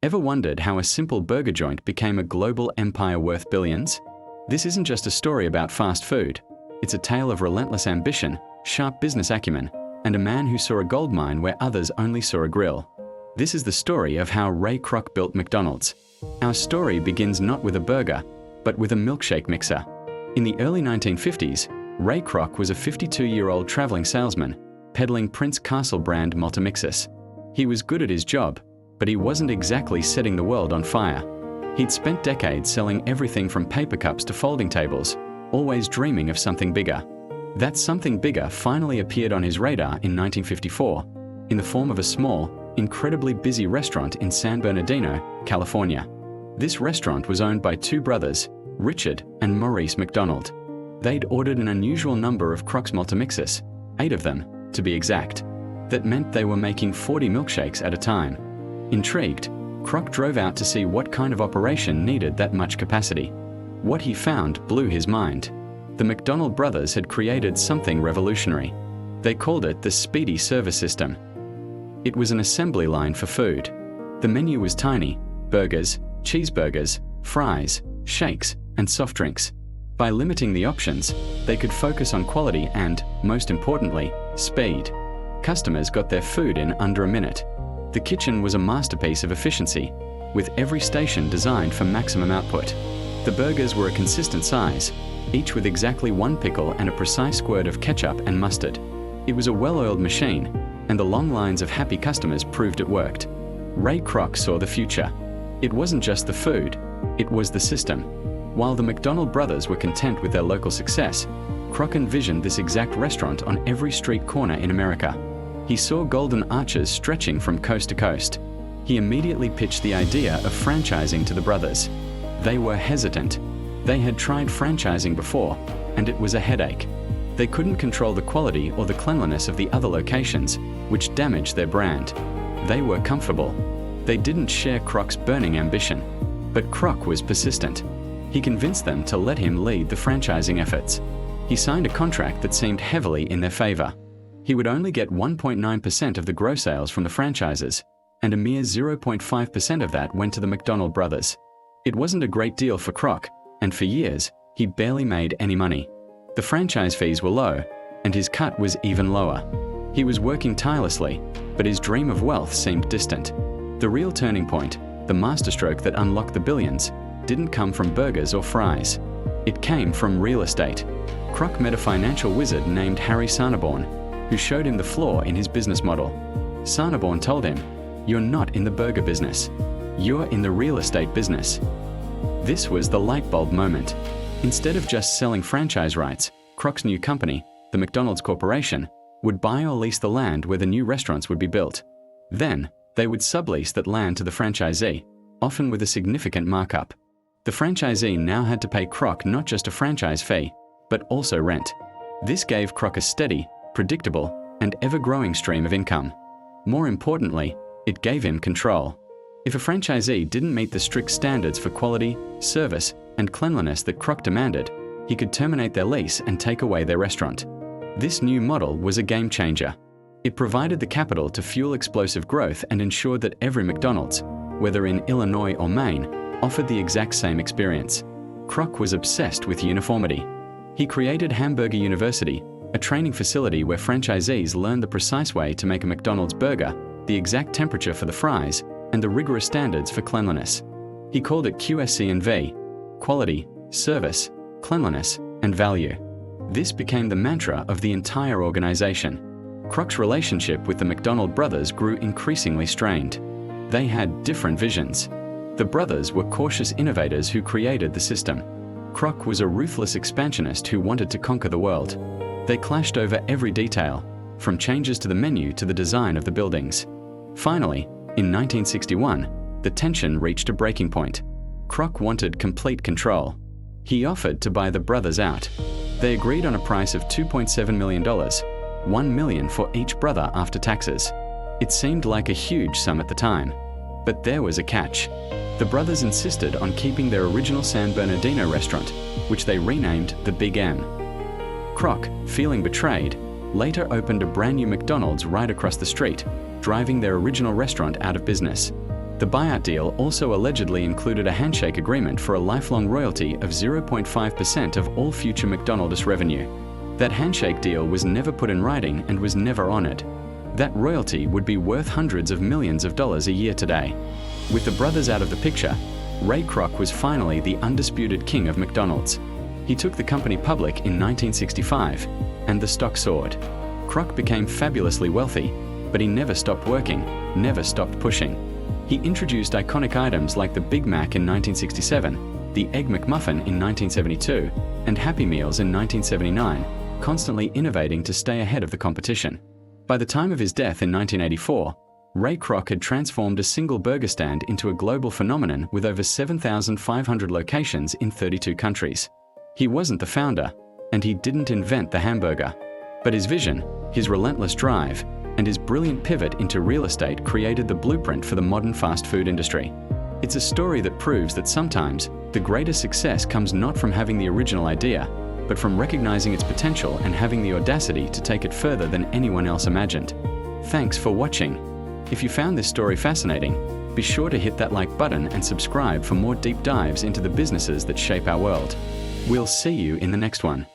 Ever wondered how a simple burger joint became a global empire worth billions? This isn't just a story about fast food. It's a tale of relentless ambition, sharp business acumen, and a man who saw a gold mine where others only saw a grill. This is the story of how Ray Kroc built McDonald's. Our story begins not with a burger, but with a milkshake mixer. In the early 1950s, Ray Kroc was a 52-year-old traveling salesman, peddling Prince Castle brand Multimixes. He was good at his job, but he wasn't exactly setting the world on fire. He'd spent decades selling everything from paper cups to folding tables, always dreaming of something bigger. That something bigger finally appeared on his radar in 1954, in the form of a small, incredibly busy restaurant in San Bernardino, California. This restaurant was owned by two brothers, Richard and Maurice McDonald. They'd ordered an unusual number of Kroc's Multimixes, 8 of them, to be exact. That meant they were making 40 milkshakes at a time. Intrigued, Kroc drove out to see what kind of operation needed that much capacity. What he found blew his mind. The McDonald brothers had created something revolutionary. They called it the Speedee Service System. It was an assembly line for food. The menu was tiny: burgers, cheeseburgers, fries, shakes, and soft drinks. By limiting the options, they could focus on quality and, most importantly, speed. Customers got their food in under a minute. The kitchen was a masterpiece of efficiency, with every station designed for maximum output. The burgers were a consistent size, each with exactly 1 pickle and a precise squirt of ketchup and mustard. It was a well-oiled machine, and the long lines of happy customers proved it worked. Ray Kroc saw the future. It wasn't just the food, it was the system. While the McDonald brothers were content with their local success, Kroc envisioned this exact restaurant on every street corner in America. He saw golden arches stretching from coast to coast. He immediately pitched the idea of franchising to the brothers. They were hesitant. They had tried franchising before, and it was a headache. They couldn't control the quality or the cleanliness of the other locations, which damaged their brand. They were comfortable. They didn't share Kroc's burning ambition. But Kroc was persistent. He convinced them to let him lead the franchising efforts. He signed a contract that seemed heavily in their favor. He would only get 1.9% of the gross sales from the franchises, and a mere 0.5% of that went to the McDonald brothers. It wasn't a great deal for Kroc, and for years, he barely made any money. The franchise fees were low, and his cut was even lower. He was working tirelessly, but his dream of wealth seemed distant. The real turning point, the masterstroke that unlocked the billions, didn't come from burgers or fries. It came from real estate. Kroc met a financial wizard named Harry Sarnaborn, who showed him the flaw in his business model. Sarnaborn told him, "You're not in the burger business. You're in the real estate business." This was the light bulb moment. Instead of just selling franchise rights, Kroc's new company, the McDonald's Corporation, would buy or lease the land where the new restaurants would be built. Then, they would sublease that land to the franchisee, often with a significant markup. The franchisee now had to pay Kroc not just a franchise fee, but also rent. This gave Kroc a steady, predictable, and ever-growing stream of income. More importantly, it gave him control. If a franchisee didn't meet the strict standards for quality, service, and cleanliness that Kroc demanded, he could terminate their lease and take away their restaurant. This new model was a game changer. It provided the capital to fuel explosive growth and ensured that every McDonald's, whether in Illinois or Maine, offered the exact same experience. Kroc was obsessed with uniformity. He created Hamburger University, a training facility where franchisees learned the precise way to make a McDonald's burger, the exact temperature for the fries, and the rigorous standards for cleanliness. He called it QSC&V: quality, service, cleanliness, and value. This became the mantra of the entire organization. Kroc's relationship with the McDonald brothers grew increasingly strained. They had different visions. The brothers were cautious innovators who created the system. Kroc was a ruthless expansionist who wanted to conquer the world. They clashed over every detail, from changes to the menu to the design of the buildings. Finally, in 1961, the tension reached a breaking point. Kroc wanted complete control. He offered to buy the brothers out. They agreed on a price of $2.7 million, $1 million for each brother after taxes. It seemed like a huge sum at the time. But there was a catch. The brothers insisted on keeping their original San Bernardino restaurant, which they renamed the Big M. Kroc, feeling betrayed, later opened a brand new McDonald's right across the street, driving their original restaurant out of business. The buyout deal also allegedly included a handshake agreement for a lifelong royalty of 0.5% of all future McDonald's revenue. That handshake deal was never put in writing and was never honored. That royalty would be worth hundreds of millions of dollars a year today. With the brothers out of the picture, Ray Kroc was finally the undisputed king of McDonald's. He took the company public in 1965, and the stock soared. Kroc became fabulously wealthy, but he never stopped working, never stopped pushing. He introduced iconic items like the Big Mac in 1967, the Egg McMuffin in 1972, and Happy Meals in 1979, constantly innovating to stay ahead of the competition. By the time of his death in 1984, Ray Kroc had transformed a single burger stand into a global phenomenon with over 7,500 locations in 32 countries. He wasn't the founder, and he didn't invent the hamburger. But his vision, his relentless drive, and his brilliant pivot into real estate created the blueprint for the modern fast food industry. It's a story that proves that sometimes the greatest success comes not from having the original idea, but from recognizing its potential and having the audacity to take it further than anyone else imagined. Thanks for watching. If you found this story fascinating, be sure to hit that like button and subscribe for more deep dives into the businesses that shape our world. We'll see you in the next one.